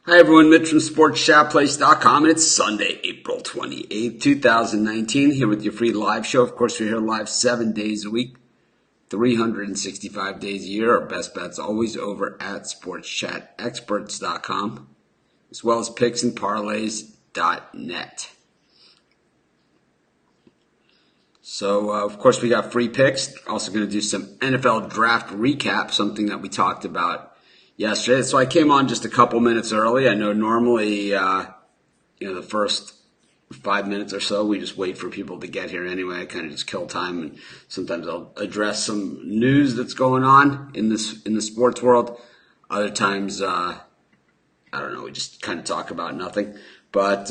Hi everyone, Mitch from SportsChatPlace.com, and it's Sunday, April 28th, 2019, here with your free live show. Of course, we're here live 7 days a week, 365 days a year. Our best bets always over at SportsChatExperts.com, as well as picksandparlays.net. So, of course, we got free picks. Also going to do some NFL draft recap, something that we talked about yesterday. So I came on just a couple minutes early. I know normally, the first 5 minutes or so, we just wait for people to get here anyway. I kind of just kill time, and sometimes I'll address some news that's going on in the sports world. Other times, I don't know, we just kind of talk about nothing. But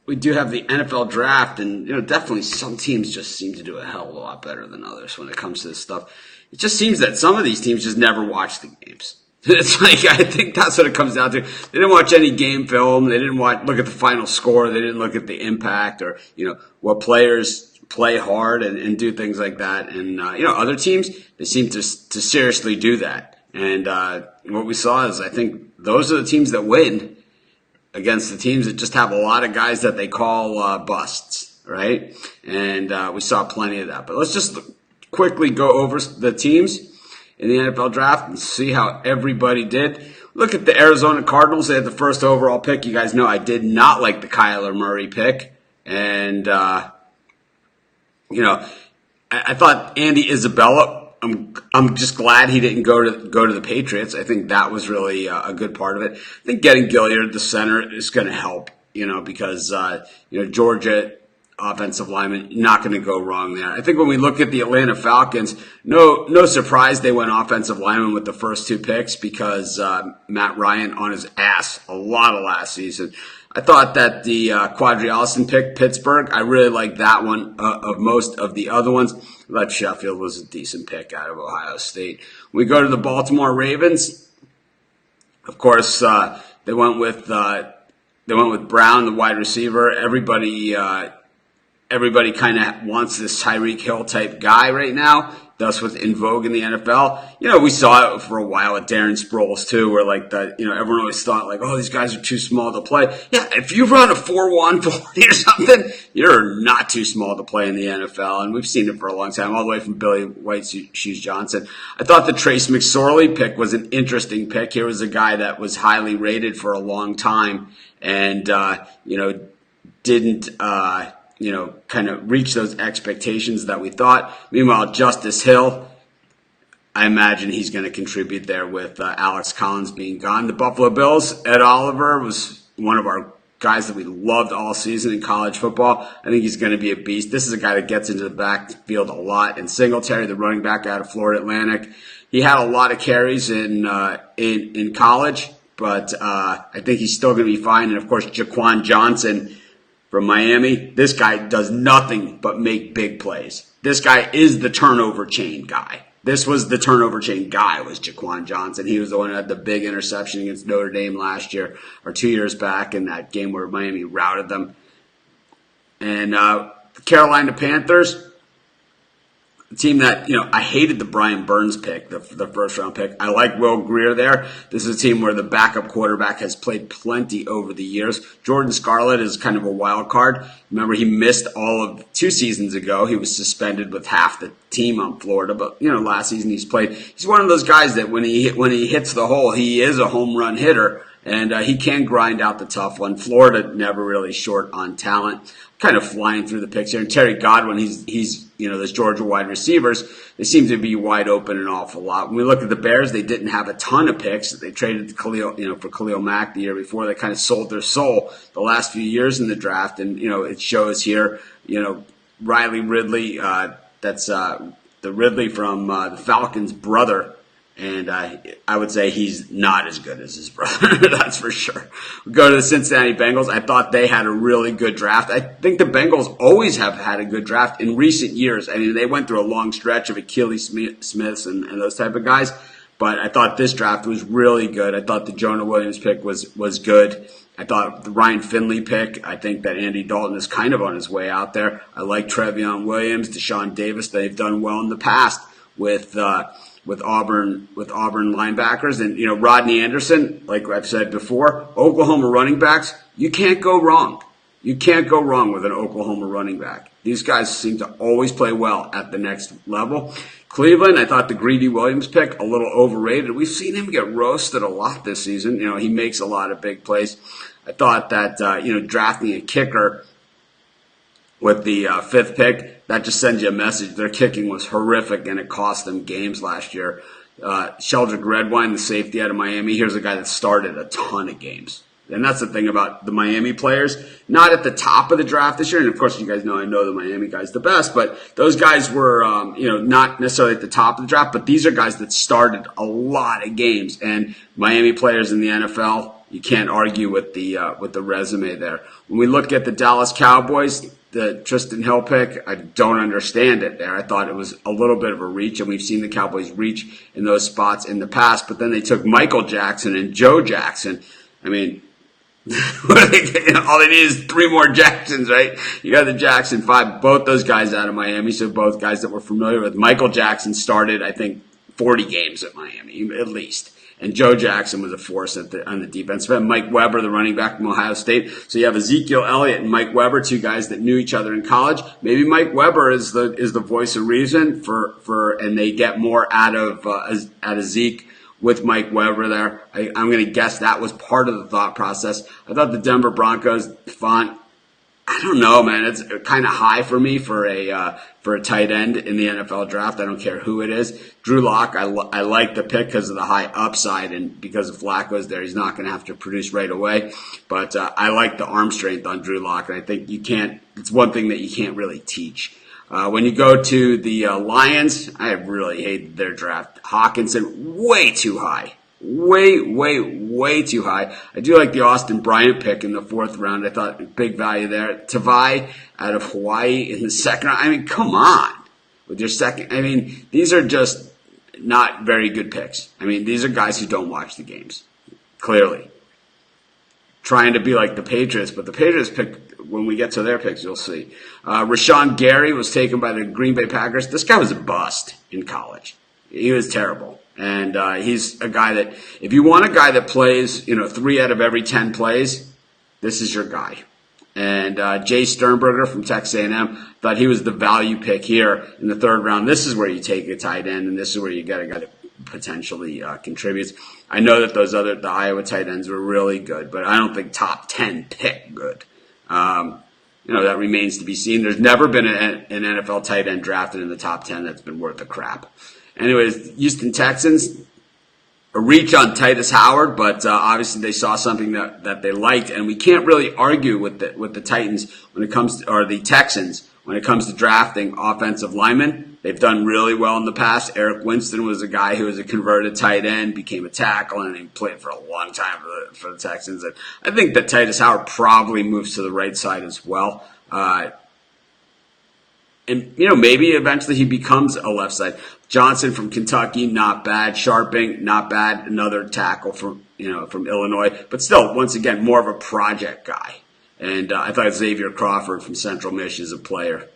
we do have the NFL draft, and definitely some teams just seem to do a hell of a lot better than others when it comes to this stuff. It just seems that some of these teams just never watch the games. It's like, I think that's what it comes down to. They didn't watch any game film. They didn't look at the final score. They didn't look at the impact or, what players play hard and do things like that. And, other teams, they seem to seriously do that. And what we saw is, I think those are the teams that win against the teams that just have a lot of guys that they call busts, right? And we saw plenty of that. But let's just quickly go over the teams in the NFL draft and see how everybody did. Look at the Arizona Cardinals. They had the first overall pick. You guys know I did not like the Kyler Murray pick. And, I thought Andy Isabella, I'm just glad he didn't go to the Patriots. I think that was really a good part of it. I think getting Gilliard, the center, is going to help, because, Georgia offensive lineman, not going to go wrong there. I think when we look at the Atlanta Falcons, no surprise they went offensive lineman with the first two picks because Matt Ryan on his ass a lot of last season. I thought that the Quadri Allison pick, Pittsburgh, I really liked that one of most of the other ones. But Sheffield was a decent pick out of Ohio State. We go to the Baltimore Ravens. Of course, they went with Brown, the wide receiver. Everybody kind of wants this Tyreek Hill type guy right now. That's what's in vogue in the NFL. We saw it for a while with Darren Sproles too, where everyone always thought these guys are too small to play. Yeah, if you run a 4-1 40 or something, you're not too small to play in the NFL. And we've seen it for a long time, all the way from Billy White Shoes Johnson. I thought the Trace McSorley pick was an interesting pick. Here was a guy that was highly rated for a long time and, didn't, kind of reach those expectations that we thought. Meanwhile, Justice Hill, I imagine he's going to contribute there with Alex Collins being gone. The Buffalo Bills, Ed Oliver was one of our guys that we loved all season in college football. I think he's going to be a beast. This is a guy that gets into the backfield a lot. And Singletary, the running back out of Florida Atlantic, he had a lot of carries in college, but I think he's still going to be fine. And, of course, Jaquan Johnson from Miami, this guy does nothing but make big plays. This guy is the turnover chain guy. This was the turnover chain guy, was Jaquan Johnson. He was the one who had the big interception against Notre Dame last year or 2 years back in that game where Miami routed them. And the Carolina Panthers, a team that, I hated the Brian Burns pick, the first round pick. I like Will Grier there. This is a team where the backup quarterback has played plenty over the years. Jordan Scarlett is kind of a wild card. Remember, he missed all of 2 seasons ago. He was suspended with half the team on Florida, but last season he's played. He's one of those guys that when he hits the hole, he is a home run hitter. And he can grind out the tough one. Florida never really short on talent. Kind of flying through the picks here. And Terry Godwin, he's those Georgia wide receivers, they seem to be wide open an awful lot. When we look at the Bears, they didn't have a ton of picks. They traded for Khalil Mack the year before. They kind of sold their soul the last few years in the draft. And, it shows here, Riley Ridley, that's the Ridley from the Falcons' brother. And I would say he's not as good as his brother, that's for sure. We go to the Cincinnati Bengals. I thought they had a really good draft. I think the Bengals always have had a good draft in recent years. I mean, they went through a long stretch of Achilles Smiths and those type of guys. But I thought this draft was really good. I thought the Jonah Williams pick was good. I thought the Ryan Finley pick, I think that Andy Dalton is kind of on his way out there. I like Trevion Williams, Deshaun Davis. They've done well in the past with with Auburn linebackers. And, Rodney Anderson, like I've said before, Oklahoma running backs, you can't go wrong. You can't go wrong with an Oklahoma running back. These guys seem to always play well at the next level. Cleveland, I thought the Greedy Williams pick a little overrated. We've seen him get roasted a lot this season. He makes a lot of big plays. I thought that, drafting a kicker with the fifth pick, that just sends you a message. Their kicking was horrific, and it cost them games last year. Sheldrick Redwine, the safety out of Miami, here's a guy that started a ton of games. And that's the thing about the Miami players, not at the top of the draft this year. And of course, you guys know I know the Miami guys the best, but those guys were, not necessarily at the top of the draft, but these are guys that started a lot of games. And Miami players in the NFL, you can't argue with the resume there. When we look at the Dallas Cowboys, the Tristan Hill pick, I don't understand it there. I thought it was a little bit of a reach, and we've seen the Cowboys reach in those spots in the past. But then they took Michael Jackson and Joe Jackson. I mean, all they need is 3 more Jacksons, right? You got the Jackson 5, both those guys out of Miami, so both guys that we're familiar with. Michael Jackson started, I think, 40 games at Miami, at least. And Joe Jackson was a force on the defense. But Mike Weber, the running back from Ohio State. So you have Ezekiel Elliott and Mike Weber, 2 guys that knew each other in college. Maybe Mike Weber is the voice of reason and they get more out of Zeke with Mike Weber there. I'm going to guess that was part of the thought process. I thought the Denver Broncos font, I don't know, man. It's kind of high for me for a tight end in the NFL draft. I don't care who it is. Drew Lock, I like the pick because of the high upside, and because of Flacco's there, he's not going to have to produce right away. But I like the arm strength on Drew Lock, and I think it's one thing that you can't really teach. When you go to the Lions, I really hated their draft. Hawkinson, way too high. Way too high. I do like the Austin Bryant pick in the 4th round. I thought big value there. Tavai out of Hawaii in the 2nd round. I mean, come on. With your second, I mean, these are just not very good picks. I mean, these are guys who don't watch the games. Clearly. Trying to be like the Patriots, but the Patriots pick, when we get to their picks, you'll see. Rashawn Gary was taken by the Green Bay Packers. This guy was a bust in college. He was terrible. And he's a guy that, if you want a guy that plays, 3 out of every 10 plays, this is your guy. And Jay Sternberger from Texas A&M, thought he was the value pick here in the 3rd round. This is where you take a tight end, and this is where you got a guy that potentially contributes. I know that the Iowa tight ends were really good, but I don't think top 10 pick good. That remains to be seen. There's never been an NFL tight end drafted in the top 10 that's been worth a crap. Anyways, Houston Texans, a reach on Titus Howard, but obviously they saw something that they liked, and we can't really argue with the Titans when it comes to, or the Texans when it comes to drafting offensive linemen. They've done really well in the past. Eric Winston was a guy who was a converted tight end, became a tackle, and he played for a long time for the Texans. And I think that Titus Howard probably moves to the right side as well. And, maybe eventually he becomes a left side. Johnson from Kentucky, not bad. Sharping, not bad. Another tackle from Illinois. But still, once again, more of a project guy. And I thought Xavier Crawford from Central Michigan is a player.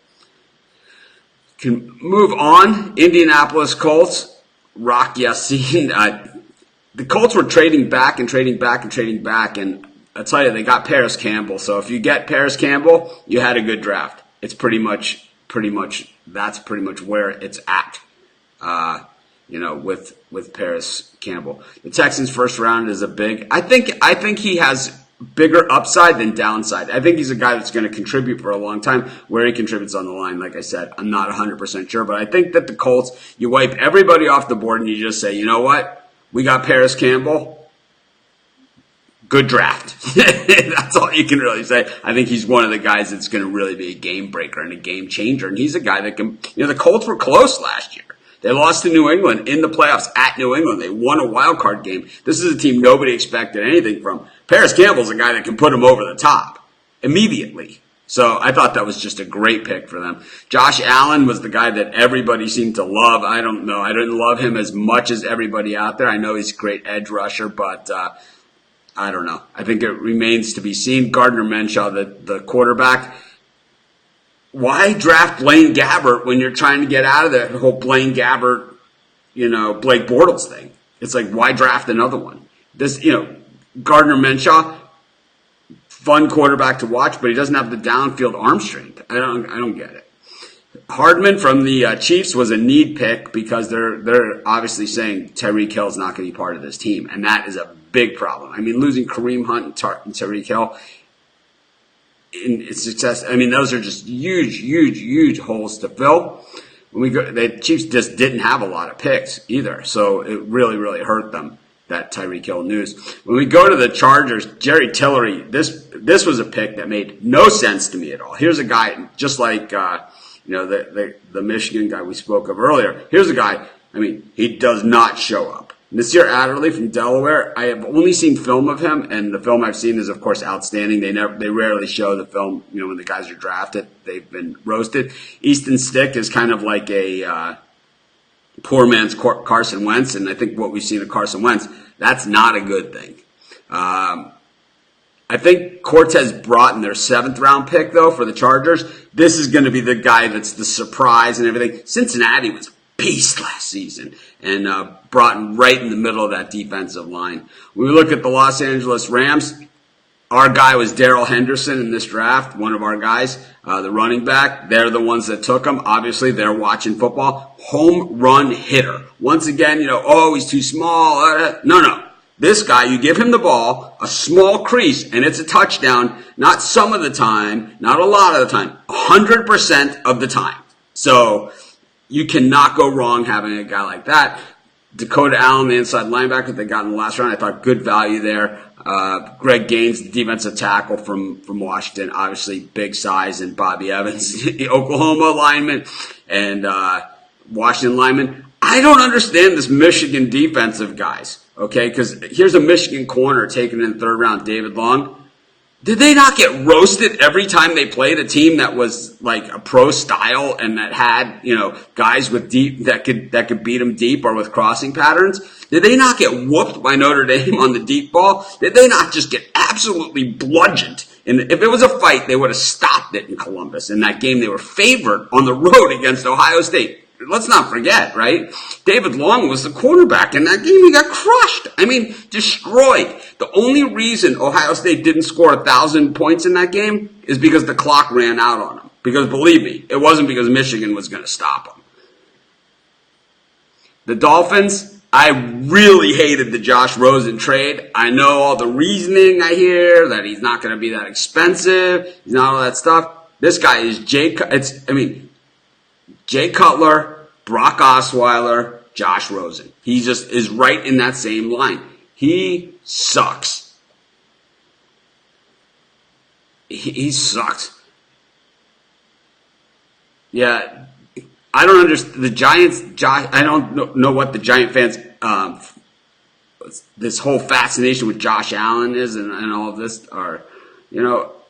Can move on. Indianapolis Colts, Rock Yassin. The Colts were trading back, and I tell you, they got Paris Campbell. So if you get Paris Campbell, you had a good draft. It's pretty much where it's at. With Paris Campbell. The Texans' 1st round is a big. I think he has bigger upside than downside. I think he's a guy that's going to contribute for a long time. Where he contributes on the line, like I said, I'm not 100% sure. But I think that the Colts, you wipe everybody off the board and you just say, you know what? We got Paris Campbell. Good draft. That's all you can really say. I think he's one of the guys that's going to really be a game breaker and a game changer. And he's a guy that can, the Colts were close last year. They lost to New England in the playoffs at New England. They won a wild card game. This is a team nobody expected anything from. Paris Campbell's a guy that can put them over the top immediately. So I thought that was just a great pick for them. Josh Allen was the guy that everybody seemed to love. I don't know. I didn't love him as much as everybody out there. I know he's a great edge rusher, but I don't know. I think it remains to be seen. Gardner Minshew, the quarterback. Why draft Blaine Gabbert when you're trying to get out of the whole Blaine Gabbert Blake Bortles thing. It's like, why draft another one? This, Gardner Minshew, fun quarterback to watch, but he doesn't have the downfield arm strength. I don't get it. Hardman from the Chiefs was a need pick because they're obviously saying Tyreek Hill is not going to be part of this team, and that is a big problem. I mean, losing Kareem Hunt and Tyreek Hill in success, I mean, those are just huge holes to fill. The Chiefs just didn't have a lot of picks either, so it really hurt them, that Tyreek Hill news. When we go to the Chargers, Jerry Tillery, this was a pick that made no sense to me at all. Here's a guy just like the Michigan guy we spoke of earlier. Here's a guy, I mean, he does not show up. Nasir Adderley from Delaware, I have only seen film of him, and the film I've seen is, of course, outstanding. They rarely show the film, when the guys are drafted. They've been roasted. Easton Stick is kind of like a poor man's Carson Wentz, and I think what we've seen of Carson Wentz, that's not a good thing. I think Cortez Broughton, their 7th-round pick, though, for the Chargers, this is going to be the guy that's the surprise and everything. Cincinnati was beast last season, and Broughton right in the middle of that defensive line. When we look at the Los Angeles Rams, our guy was Darrell Henderson in this draft, one of our guys, the running back. They're the ones that took him. Obviously, they're watching football. Home run hitter. Once again, he's too small. No. This guy, you give him the ball, a small crease, and it's a touchdown, not some of the time, not a lot of the time, 100% of the time. So you cannot go wrong having a guy like that. Dakota Allen, the inside linebacker they got in the last round, I thought good value there. Greg Gaines, the defensive tackle from Washington, obviously big size, and Bobby Evans, the Oklahoma lineman, and Washington lineman. I don't understand this Michigan defensive guys, okay? Because here's a Michigan corner taken in the 3rd round, David Long. Did they not get roasted every time they played a team that was like a pro style and that had, guys with deep that could beat them deep or with crossing patterns? Did they not get whooped by Notre Dame on the deep ball? Did they not just get absolutely bludgeoned? And if it was a fight, they would have stopped it in Columbus. In that game, they were favored on the road against Ohio State. Let's not forget, right? David Long was the quarterback in that game. He got crushed. I mean, destroyed. The only reason Ohio State didn't score 1,000 points in that game is because the clock ran out on them. Because believe me, it wasn't because Michigan was going to stop them. The Dolphins, I really hated the Josh Rosen trade. I know all the reasoning I hear, that he's not going to be that expensive, he's not all that stuff. This guy is Jay Cutler, Brock Osweiler, Josh Rosen. He just is right in that same line. He sucks. He sucks. Yeah, I don't understand the Giants. I don't know what the Giant fans, this whole fascination with Josh Allen is, and all of this are,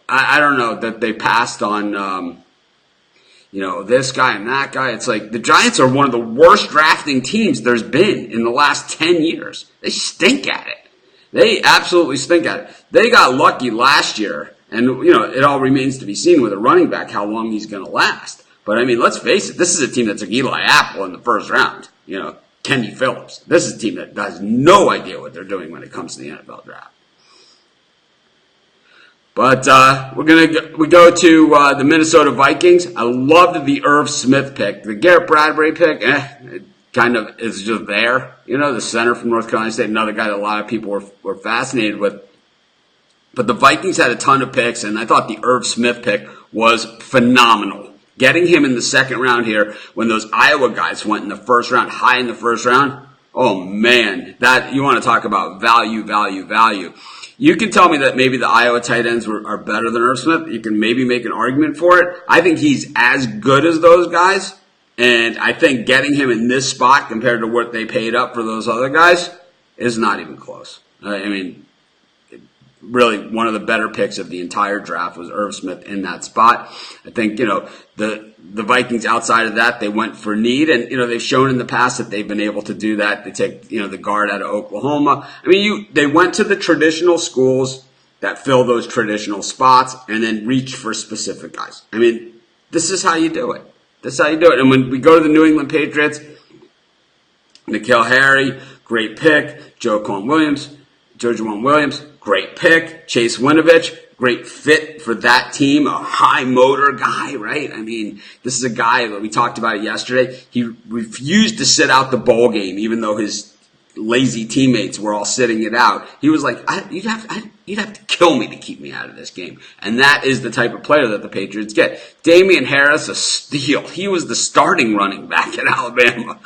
I don't know that they passed on. This guy and that guy. It's like the Giants are one of the worst drafting teams there's been in the last 10 years. They stink at it. They absolutely stink at it. They got lucky last year, and, it all remains to be seen with a running back how long he's going to last. But, I mean, let's face it, this is a team that took Eli Apple in the 1st round. Kenny Phillips. This is a team that has no idea what they're doing when it comes to the NFL draft. But we go to the Minnesota Vikings. I loved the Irv Smith pick. The Garrett Bradbury pick, it kind of is just there. The center from North Carolina State, another guy that a lot of people were fascinated with. But the Vikings had a ton of picks, and I thought the Irv Smith pick was phenomenal. Getting him in the 2nd round here when those Iowa guys went in the 1st round, high in the 1st round. Oh, man, that you want to talk about value. You can tell me that maybe the Iowa tight ends are better than Irv Smith. You can maybe make an argument for it. I think he's as good as those guys. And I think getting him in this spot compared to what they paid up for those other guys is not even close. I mean, really one of the better picks of the entire draft was Irv Smith in that spot. I think, the Vikings outside of that, they went for need, and, they've shown in the past that they've been able to do that. They take, the guard out of Oklahoma. I mean, they went to the traditional schools that fill those traditional spots and then reach for specific guys. I mean, this is how you do it. And when we go to the New England Patriots, N'Keal Harry, great pick. Joe Williams, great pick. Chase Winovich, great fit for that team. A high motor guy, right? I mean, this is a guy that we talked about it yesterday. He refused to sit out the bowl game, even though his lazy teammates were all sitting it out. He was like, you'd have to kill me to keep me out of this game. And that is the type of player that the Patriots get. Damian Harris, a steal. He was the starting running back at Alabama.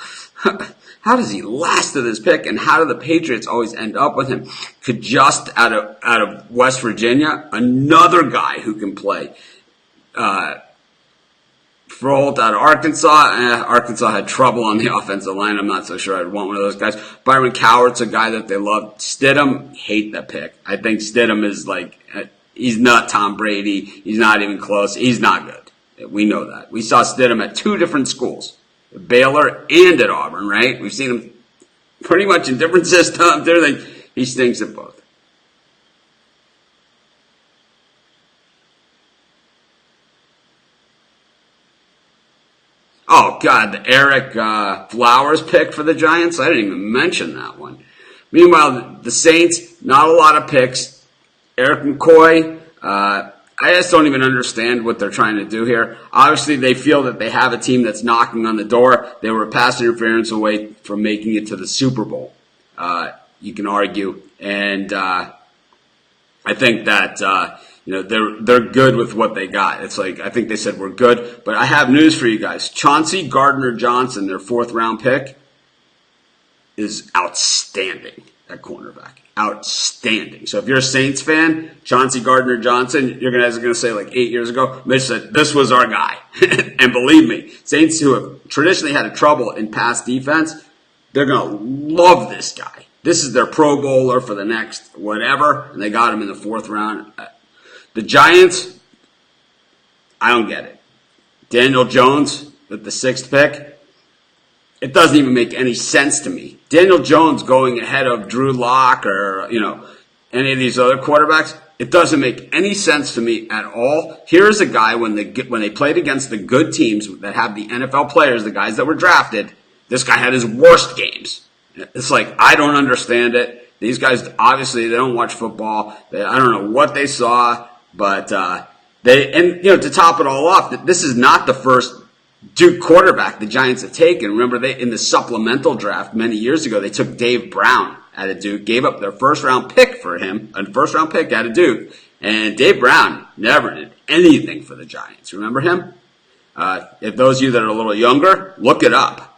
How does he last to this pick, and how do the Patriots always end up with him? Just out of West Virginia, another guy who can play. Frolt out of Arkansas. Arkansas had trouble on the offensive line. I'm not so sure I'd want one of those guys. Byron Cowart's a guy that they love. Stidham, hate that pick. I think Stidham is like, he's not Tom Brady. He's not even close. He's not good. We know that. We saw Stidham at two different schools, Baylor and at Auburn, right? We've seen him pretty much in different systems. He stinks at both. Oh, God, the Eric Flowers pick for the Giants. I didn't even mention that one. Meanwhile, the Saints, not a lot of picks. Eric McCoy, I just don't even understand what they're trying to do here. Obviously, they feel that they have a team that's knocking on the door. They were a pass interference away from making it to the Super Bowl. You can argue. And I think that they're good with what they got. It's like, I think they said we're good. But I have news for you guys. Chauncey Gardner-Johnson, their 4th round pick, is outstanding at cornerback. Outstanding. So if you're a Saints fan, Chauncey Gardner-Johnson, you're going to say like 8 years ago, Mitch said, this was our guy. And believe me, Saints who have traditionally had trouble in pass defense, they're going to love this guy. This is their Pro Bowler for the next whatever, and they got him in the 4th round. The Giants, I don't get it. Daniel Jones with the 6th pick, it doesn't even make any sense to me. Daniel Jones going ahead of Drew Lock or, any of these other quarterbacks, it doesn't make any sense to me at all. Here's a guy when they played against the good teams that have the NFL players, the guys that were drafted, this guy had his worst games. It's like, I don't understand it. These guys, obviously, they don't watch football. I don't know what they saw, but to top it all off, this is not the first Duke quarterback the Giants have taken. Remember, in the supplemental draft many years ago, they took Dave Brown out of Duke, gave up their 1st round pick for him, a 1st round pick out of Duke, and Dave Brown never did anything for the Giants. Remember him? If those of you that are a little younger, look it up.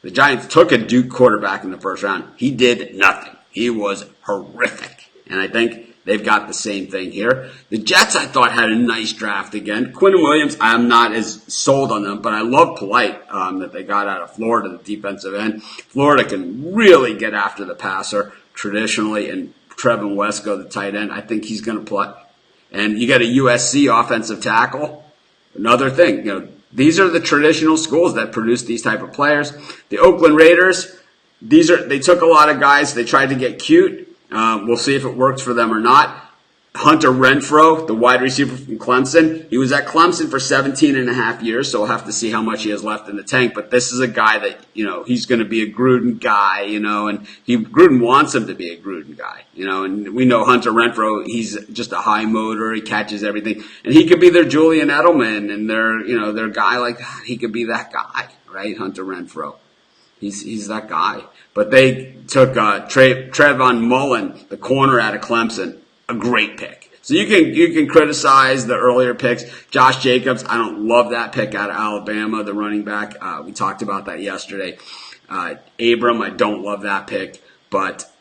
The Giants took a Duke quarterback in the 1st round. He did nothing. He was horrific. And I think they've got the same thing here. The Jets, I thought, had a nice draft again. Quinn Williams, I'm not as sold on them, but I love Polite that they got out of Florida, the defensive end. Florida can really get after the passer traditionally, and Trevin Wesco, the tight end, I think he's going to play. And you got a USC offensive tackle. Another thing, these are the traditional schools that produce these type of players. The Oakland Raiders, they took a lot of guys. They tried to get cute. We'll see if it works for them or not. Hunter Renfrow, the wide receiver from Clemson, he was at Clemson for 17 and a half years, so we'll have to see how much he has left in the tank. But this is a guy that, he's going to be a Gruden guy, and Gruden wants him to be a Gruden guy, and we know Hunter Renfrow, he's just a high motor, he catches everything, and he could be their Julian Edelman and their guy like that. He could be that guy, right? Hunter Renfrow. He's that guy. But they took Trayvon Mullen, the corner out of Clemson, a great pick. So you can criticize the earlier picks. Josh Jacobs, I don't love that pick out of Alabama, the running back. We talked about that yesterday. Abram, I don't love that pick. But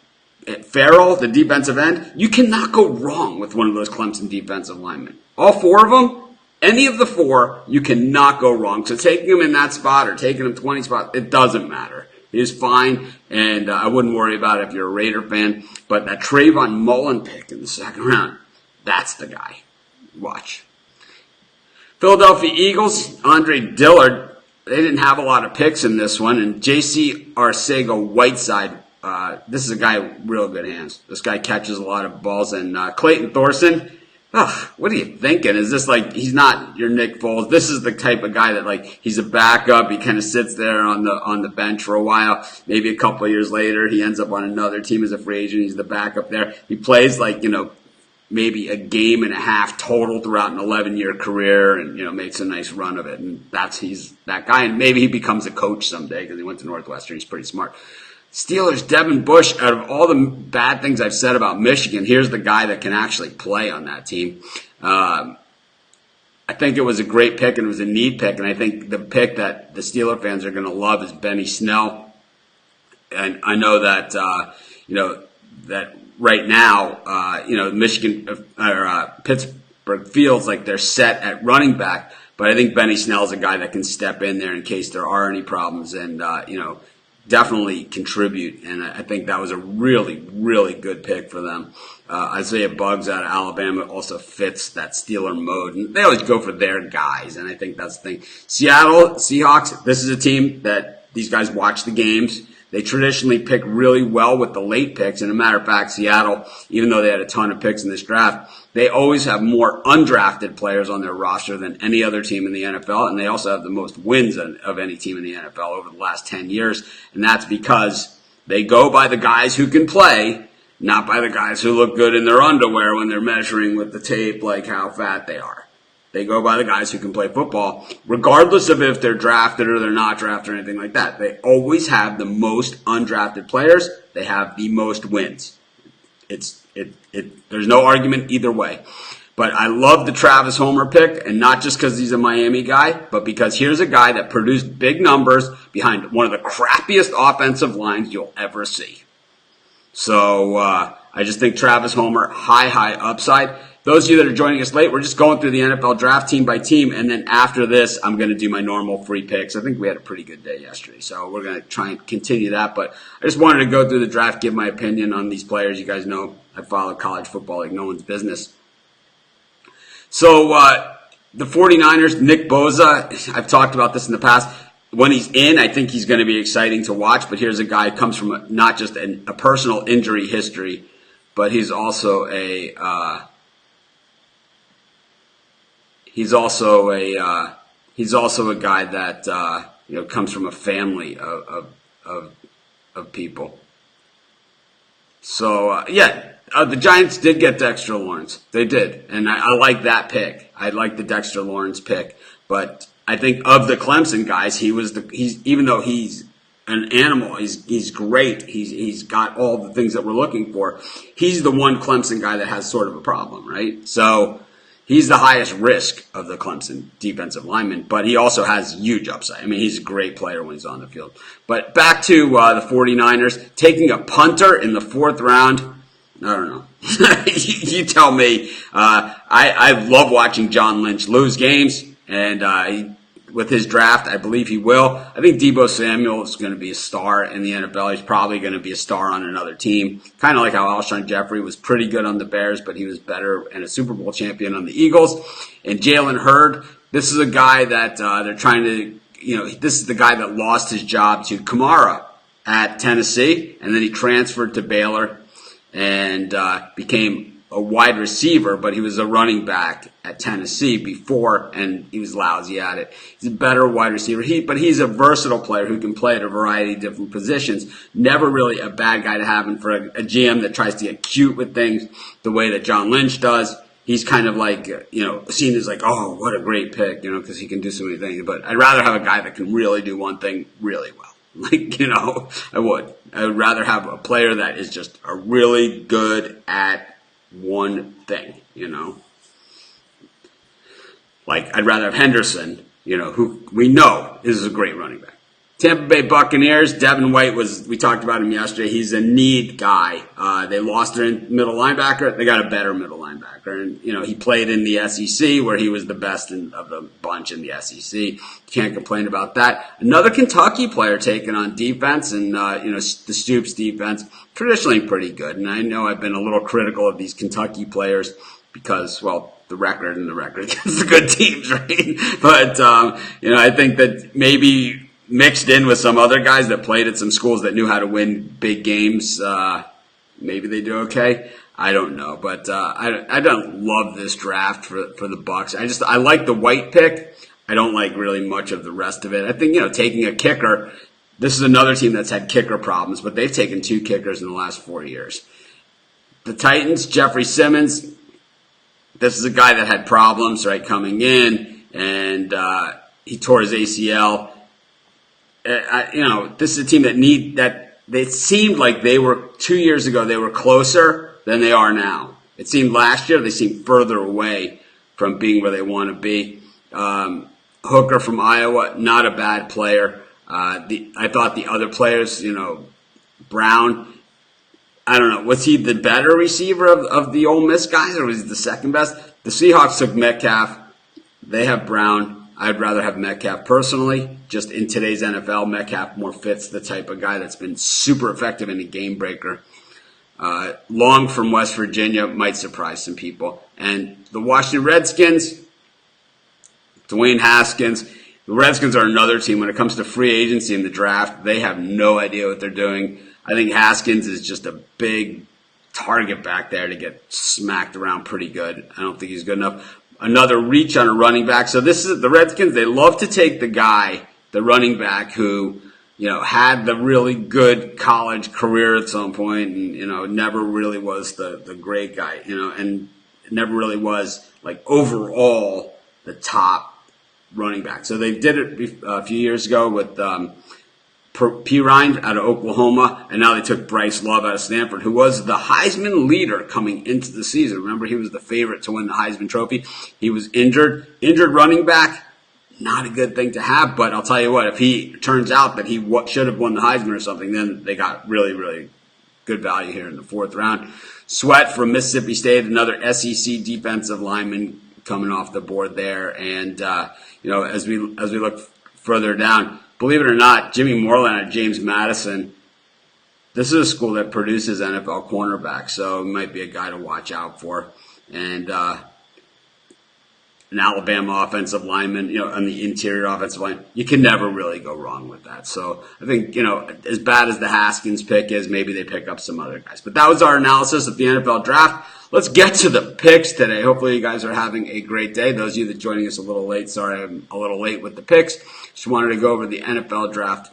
Farrell, the defensive end, you cannot go wrong with one of those Clemson defensive linemen. All 4 of them, any of the 4, you cannot go wrong. So taking him in that spot or taking him 20 spots, it doesn't matter. He's fine, and I wouldn't worry about it if you're a Raider fan. But that Trayvon Mullen pick in the 2nd round, that's the guy. Watch. Philadelphia Eagles, Andre Dillard, they didn't have a lot of picks in this one. And J.C. Arcega-Whiteside, this is a guy with real good hands. This guy catches a lot of balls. And Clayton Thorson, Ugh, what are you thinking? Is this like, he's not your Nick Foles? This is the type of guy that, like, he's a backup. He kind of sits there on the bench for a while. Maybe a couple of years later, he ends up on another team as a free agent. He's the backup there. He plays like, maybe a game and a half total throughout an 11-year career, and, makes a nice run of it. And he's that guy. And maybe he becomes a coach someday because he went to Northwestern. He's pretty smart. Steelers, Devin Bush, out of all the bad things I've said about Michigan, here's the guy that can actually play on that team. I think it was a great pick, and it was a need pick, and I think the pick that the Steeler fans are going to love is Benny Snell. And I know that, that right now, Michigan or Pittsburgh feels like they're set at running back, but I think Benny Snell's a guy that can step in there in case there are any problems and, definitely contribute, and I think that was a really, really good pick for them. Isaiah Buggs out of Alabama also fits that Steeler mode, and they always go for their guys, and I think that's the thing. Seattle Seahawks, this is a team that these guys watch the games. They traditionally pick really well with the late picks, and as a matter of fact, Seattle, even though they had a ton of picks in this draft, they always have more undrafted players on their roster than any other team in the NFL, and they also have the most wins of any team in the NFL over the last 10 years, and that's because they go by the guys who can play, not by the guys who look good in their underwear when they're measuring with the tape like how fat they are. They go by the guys who can play football, regardless of if they're drafted or they're not drafted or anything like that. They always have the most undrafted players. They have the most wins. There's no argument either way. But I love the Travis Homer pick, and not just because he's a Miami guy, but because here's a guy that produced big numbers behind one of the crappiest offensive lines you'll ever see. So I just think Travis Homer, high upside. Those of you that are joining us late, we're just going through the NFL draft team by team, and then after this, I'm going to do my normal free picks. I think we had a pretty good day yesterday, so we're going to try and continue that. But I just wanted to go through the draft, give my opinion on these players. You guys know I follow college football like no one's business. So the 49ers, Nick Bosa, I've talked about this in the past. When he's in, I think he's going to be exciting to watch, but here's a guy who comes from not just a personal injury history, but he's also a guy that comes from a family of people. So the Giants did get Dexter Lawrence. They did, and I like that pick. I like the Dexter Lawrence pick, but I think of the Clemson guys, even though he's an animal, he's great. He's got all the things that we're looking for. He's the one Clemson guy that has sort of a problem, right? So he's the highest risk of the Clemson defensive lineman, but he also has huge upside. I mean, he's a great player when he's on the field. But back to the 49ers, taking a punter in the 4th round, I don't know. You tell me. I love watching John Lynch lose games, and with his draft, I believe he will. I think Deebo Samuel is going to be a star in the NFL. He's probably going to be a star on another team. Kind of like how Alshon Jeffrey was pretty good on the Bears, but he was better and a Super Bowl champion on the Eagles. And Jalen Hurd, this is a guy that they're trying to, this is the guy that lost his job to Kamara at Tennessee, and then he transferred to Baylor and became a wide receiver, but he was a running back at Tennessee before, and he was lousy at it. He's a better wide receiver. But he's a versatile player who can play at a variety of different positions. Never really a bad guy to have, and for a GM that tries to get cute with things the way that John Lynch does, he's kind of like, seen as like, oh, what a great pick, because he can do so many things. But I'd rather have a guy that can really do one thing really well. I would. I would rather have a player that is just a really good at one thing, Like, I'd rather have Henderson, who we know is a great running back. Tampa Bay Buccaneers, Devin White we talked about him yesterday. He's a need guy. They lost their middle linebacker. They got a better middle linebacker. And, he played in the SEC where he was the best of the bunch in the SEC. Can't complain about that. Another Kentucky player taken on defense and, the Stoops defense, traditionally pretty good. And I know I've been a little critical of these Kentucky players because, the record against the good teams, right? But, I think that maybe mixed in with some other guys that played at some schools that knew how to win big games, maybe they do okay. I don't know, but I don't love this draft for the Bucks. I like the White pick. I don't like really much of the rest of it. I think taking a kicker. This is another team that's had kicker problems, but they've taken 2 kickers in the last 4 years. The Titans, Jeffrey Simmons. This is a guy that had problems right coming in, and he tore his ACL. This is a team that they seemed like they were 2 years ago. They were closer than they are now. It seemed last year they seemed further away from being where they want to be. Hooker from Iowa, not a bad player. I thought the other players, Brown, I don't know, was he the better receiver of the Ole Miss guys, or was he the second best? The Seahawks took Metcalf. They have Brown. I'd rather have Metcalf personally. Just in today's NFL, Metcalf more fits the type of guy that's been super effective in a game breaker. Long from West Virginia might surprise some people. And the Washington Redskins, Dwayne Haskins. The Redskins are another team. When it comes to free agency in the draft, they have no idea what they're doing. I think Haskins is just a big target back there to get smacked around pretty good. I don't think he's good enough. Another reach on a running back. So this is the Redskins. They love to take the running back who, had the really good college career at some point and, never really was the great guy, and never really was like overall the top running back. So they did it a few years ago with Pirine out of Oklahoma, and now they took Bryce Love out of Stanford, who was the Heisman leader coming into the season. Remember, he was the favorite to win the Heisman Trophy. He was injured. Injured running back, not a good thing to have, but I'll tell you what, if he turns out that he should have won the Heisman or something, then they got really, really good value here in the 4th round. Sweat from Mississippi State, another SEC defensive lineman coming off the board there. And, as we look further down, believe it or not, Jimmy Moreland at James Madison, this is a school that produces NFL cornerbacks, so it might be a guy to watch out for. And an Alabama offensive lineman, on the interior offensive line, you can never really go wrong with that. So I think, as bad as the Haskins pick is, maybe they pick up some other guys. But that was our analysis of the NFL draft. Let's get to the picks today. Hopefully you guys are having a great day. Those of you that are joining us a little late, sorry I'm a little late with the picks. Just wanted to go over the NFL draft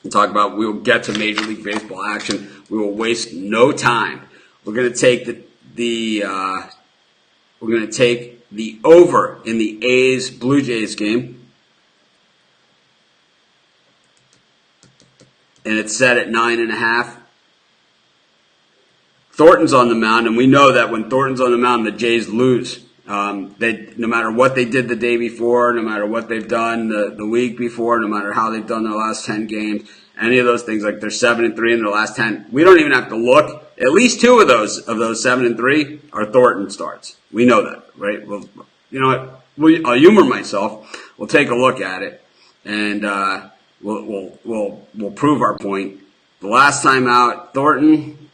and talk about, we will get to Major League Baseball action. We will waste no time. We're going to take the over in the A's Blue Jays game. And it's set at 9.5. Thornton's on the mound, and we know that when Thornton's on the mound, the Jays lose. No matter what they did the day before, no matter what they've done the week before, no matter how they've done their last 10 games, any of those things, like they're 7-3 in their last 10. We don't even have to look. At least 2 of those 7-3 are Thornton starts. We know that, right? Well, you know what? I'll humor myself. We'll take a look at it, and we'll prove our point. The last time out, Thornton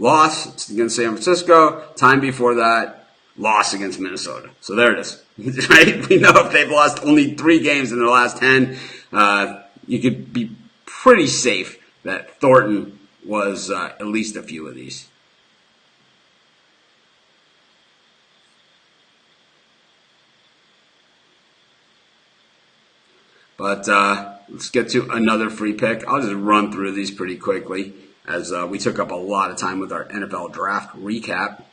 loss against San Francisco. Time before that, loss against Minnesota. So there it is. Right? We know if they've lost only 3 games in their last 10, you could be pretty safe that Thornton was at least a few of these. But let's get to another free pick. I'll just run through these pretty quickly, as we took up a lot of time with our NFL draft recap.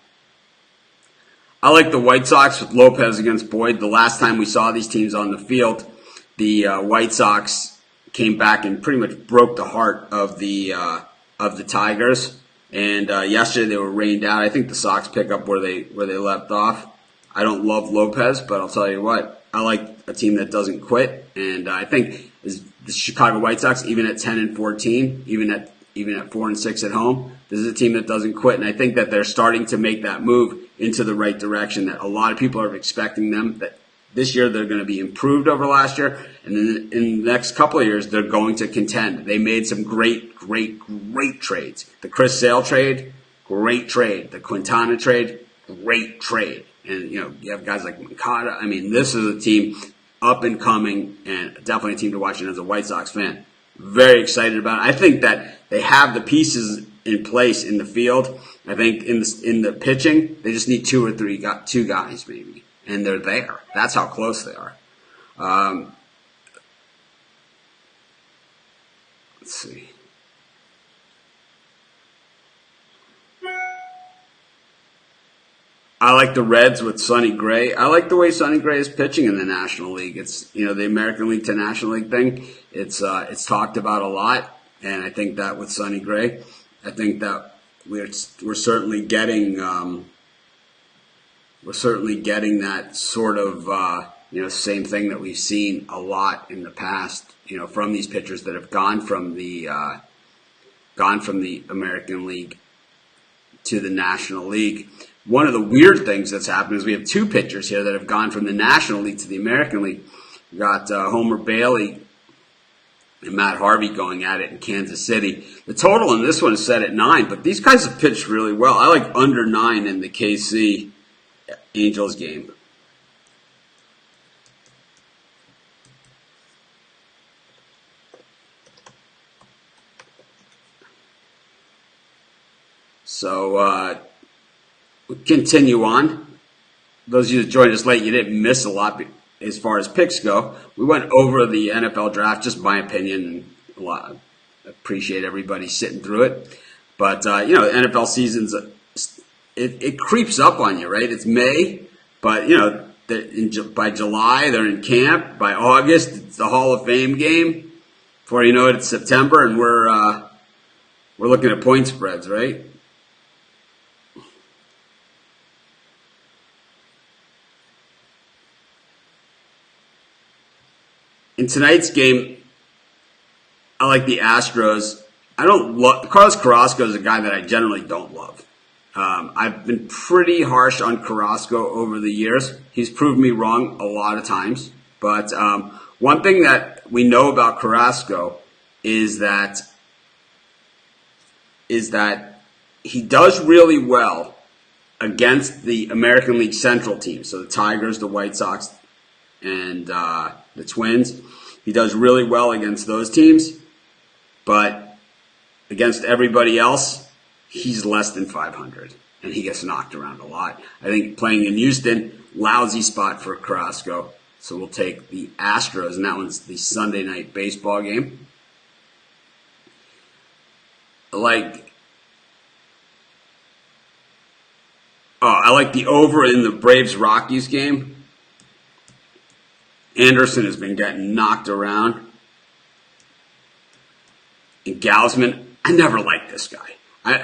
I like the White Sox with Lopez against Boyd. The last time we saw these teams on the field, the White Sox came back and pretty much broke the heart of the Tigers. And yesterday they were rained out. I think the Sox pick up where they left off. I don't love Lopez, but I'll tell you what, I like a team that doesn't quit. And I think the Chicago White Sox, even at 10-14, even at 4-6 at home, this is a team that doesn't quit. And I think that they're starting to make that move into the right direction, that a lot of people are expecting them, that this year they're going to be improved over last year. And then in the next couple of years, they're going to contend. They made some great trades. The Chris Sale trade, great trade. The Quintana trade, great trade. And, you have guys like Moncada. I mean, this is a team up and coming, and definitely a team to watch. And as a White Sox fan, very excited about it. I think that they have the pieces in place in the field. I think in the pitching, they just need two guys maybe, and they're there. That's how close they are. Let's see. I like the Reds with Sonny Gray. I like the way Sonny Gray is pitching in the National League. It's, the American League to National League thing. It's talked about a lot, and I think that with Sonny Gray, I think that we're certainly getting that sort of same thing that we've seen a lot in the past. From these pitchers that have gone from the American League to the National League. One of the weird things that's happened is we have two pitchers here that have gone from the National League to the American League. We got Homer Bailey and Matt Harvey going at it in Kansas City. The total in this one is set at 9, but these guys have pitched really well. I like under 9 in the KC Angels game. So we'll continue on. Those of you that joined us late, you didn't miss a lot as far as picks go. We went over the NFL draft, just my opinion. A lot. I appreciate everybody sitting through it. But, the NFL season's, it creeps up on you, right? It's May, but, by July, they're in camp. By August, it's the Hall of Fame game. Before you know it, it's September, and we're looking at point spreads, right? In tonight's game, I like the Astros. I don't love Carlos Carrasco is a guy that I generally don't love. I've been pretty harsh on Carrasco over the years. He's proved me wrong a lot of times. But one thing that we know about Carrasco is that he does really well against the American League Central teams. So the Tigers, the White Sox, and the Twins. He does really well against those teams, but against everybody else, he's less than 500, and he gets knocked around a lot. I think playing in Houston, lousy spot for Carrasco, so we'll take the Astros, and that one's the Sunday night baseball game. I like the over in the Braves-Rockies game. Anderson has been getting knocked around. And Gausman, I never liked this guy.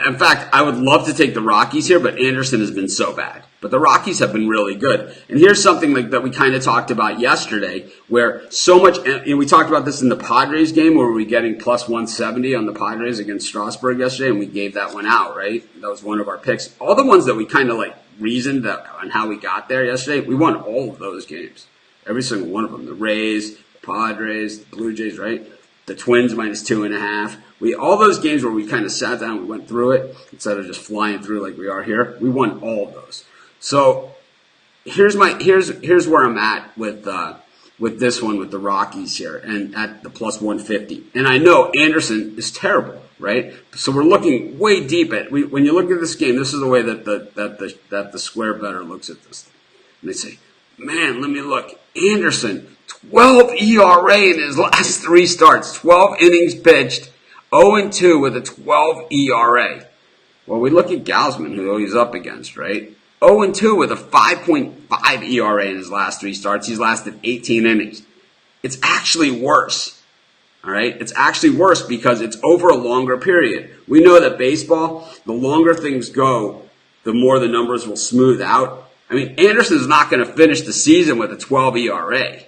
In fact, I would love to take the Rockies here, but Anderson has been so bad. But the Rockies have been really good. And here's something like that we kind of talked about yesterday, where so much, we talked about this in the Padres game, where we were getting plus 170 on the Padres against Strasburg yesterday, and we gave that one out, right? That was one of our picks. All the ones that we kind of reasoned on how we got there yesterday, we won all of those games. Every single one of them. The Rays, the Padres, the Blue Jays, right? The Twins minus 2.5. All those games where we kind of sat down, we went through it instead of just flying through like we are here. We won all of those. So here's where I'm at with this one with the Rockies here and at the plus 150. And I know Anderson is terrible, right? So we're looking way deep at when you look at this game. This is the way that the square bettor looks at this. And they say, man, let me look. Anderson, 12 ERA in his last 3 starts, 12 innings pitched, 0-2 with a 12 ERA. Well, we look at Gausman, who he's up against, right? 0-2 with a 5.5 ERA in his last 3 starts. He's lasted 18 innings. It's actually worse. All right? It's actually worse because it's over a longer period. We know that baseball, the longer things go, the more the numbers will smooth out. I mean, Anderson's not going to finish the season with a 12 ERA.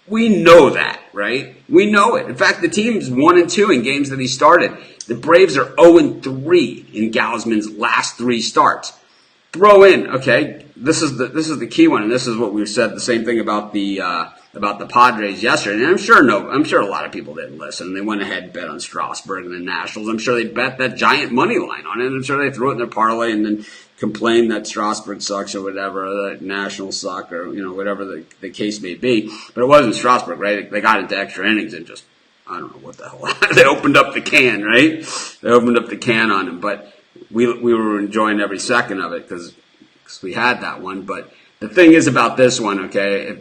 We know that, right? We know it. In fact, the team's 1-2 in games that he started. The Braves are 0-3 in Gausman's last 3 starts. Throw in, okay, this is the key one, and this is what we said the same thing about the Padres yesterday. And I'm sure a lot of people didn't listen. They went ahead and bet on Strasburg and the Nationals. I'm sure they bet that giant money line on it. I'm sure they threw it in their parlay and then complained that Strasburg sucks or whatever, or that Nationals suck or whatever the case may be. But it wasn't Strasburg, right? They got into extra innings and just I don't know what the hell. They opened up the can, right? They opened up the can on him, but we were enjoying every second of it because we had that one. But the thing is about this one, okay? If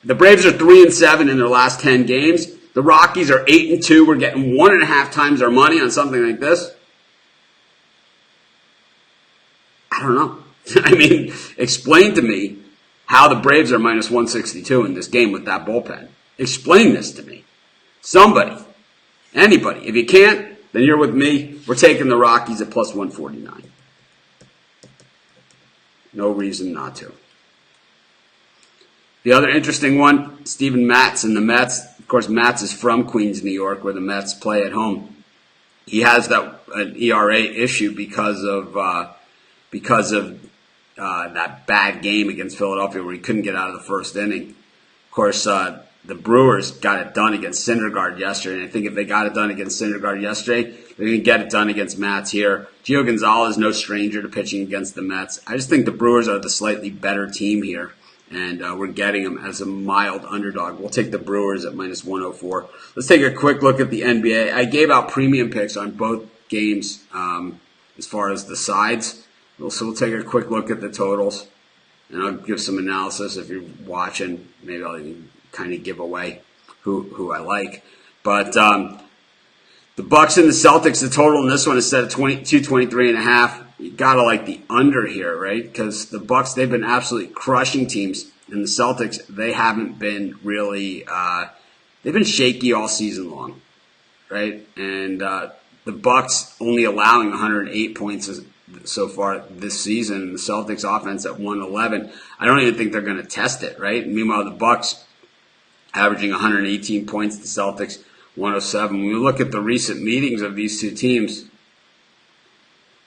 the Braves are 3-7 in their last 10 games. The Rockies are 8-2. We're getting 1.5 times our money on something like this. I don't know. I mean, explain to me how the Braves are minus 162 in this game with that bullpen. Explain this to me. Somebody. Anybody. If you can't, then you're with me. We're taking the Rockies at plus 149. No reason not to. The other interesting one, Steven Matz and the Mets. Of course, Matz is from Queens, New York, where the Mets play at home. He has an ERA issue because of that bad game against Philadelphia where he couldn't get out of the first inning. Of course, the Brewers got it done against Syndergaard yesterday, and I think if they got it done against Syndergaard yesterday, they're going to get it done against Matz here. Gio Gonzalez, no stranger to pitching against the Mets. I just think the Brewers are the slightly better team here, and we're getting them as a mild underdog. We'll take the Brewers at minus 104. Let's take a quick look at the NBA. I gave out premium picks on both games as far as the sides. So we'll take a quick look at the totals, and I'll give some analysis if you're watching. Maybe I'll even kind of give away who I like. But the Bucks and the Celtics, the total in this one is set at 223.5. You gotta like the under here, right? Because the Bucks, they've been absolutely crushing teams, and the Celtics, they haven't been really. They've been shaky all season long, right? And the Bucks only allowing 108 points so far this season, and the Celtics offense at 111. I don't even think they're going to test it, right? Meanwhile, the Bucks averaging 118 points, the Celtics 107. When we look at the recent meetings of these two teams,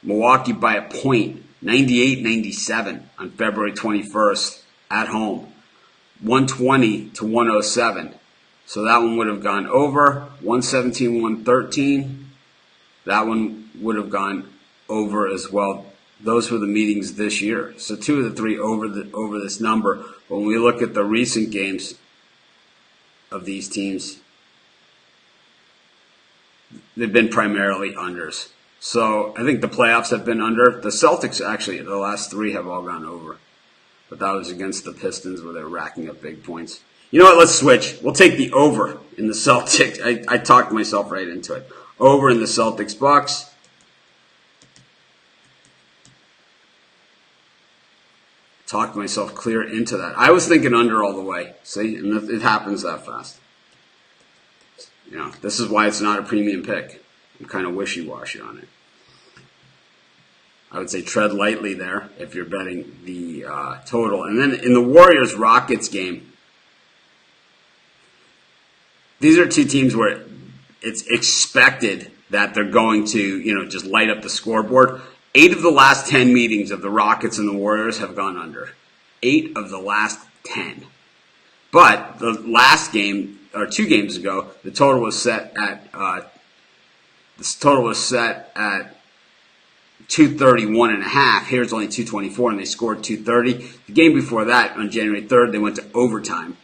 Milwaukee by a point, 98-97 on February 21st at home, 120 to 107. So that one would have gone over, 117-113. That one would have gone over as well. Those were the meetings this year. So 2 of the 3 over this number. But when we look at the recent games of these teams, they've been primarily unders. So I think the playoffs have been under. The Celtics, actually, the last 3 have all gone over. But that was against the Pistons where they're racking up big points. You know what? Let's switch. We'll take the over in the Celtics. I talked myself right into it. Over in the Celtics Bucks. Talked myself clear into that. I was thinking under all the way. See? And it happens that fast. You know, this is why it's not a premium pick. I'm kind of wishy-washy on it. I would say tread lightly there if you're betting the total. And then in the Warriors-Rockets game, these are two teams where it's expected that they're going to, just light up the scoreboard. 8 of the last 10 meetings of the Rockets and the Warriors have gone under. 8 of the last 10. But the last game, or 2 games ago, the total was set at 231.5. Here's only 224, and they scored 230. The game before that, on January 3rd, they went to overtime,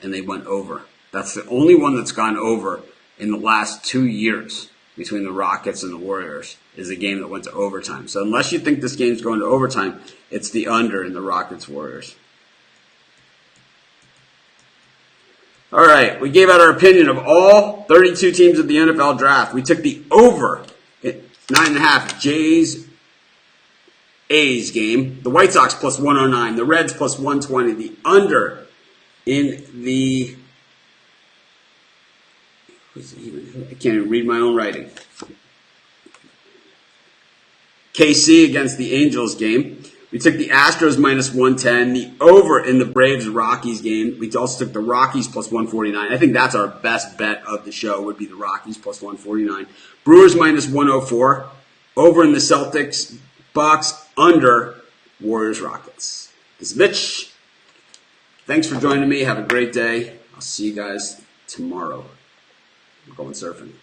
and they went over. That's the only one that's gone over in the last 2 years between the Rockets and the Warriors is a game that went to overtime. So unless you think this game's going to overtime, it's the under in the Rockets-Warriors. All right, we gave out our opinion of all 32 teams of the NFL draft. We took the over at 9.5 Jays-A's game. The White Sox plus 109. The Reds plus 120. The under in the... I can't even read my own writing. KC against the Angels game. We took the Astros minus 110. The over in the Braves-Rockies game. We also took the Rockies plus 149. I think that's our best bet of the show would be the Rockies plus 149. Brewers minus 104. Over in the Celtics. Bucks under Warriors-Rockets. This is Mitch. Thanks for joining me. Have a great day. I'll see you guys tomorrow. I'm going surfing.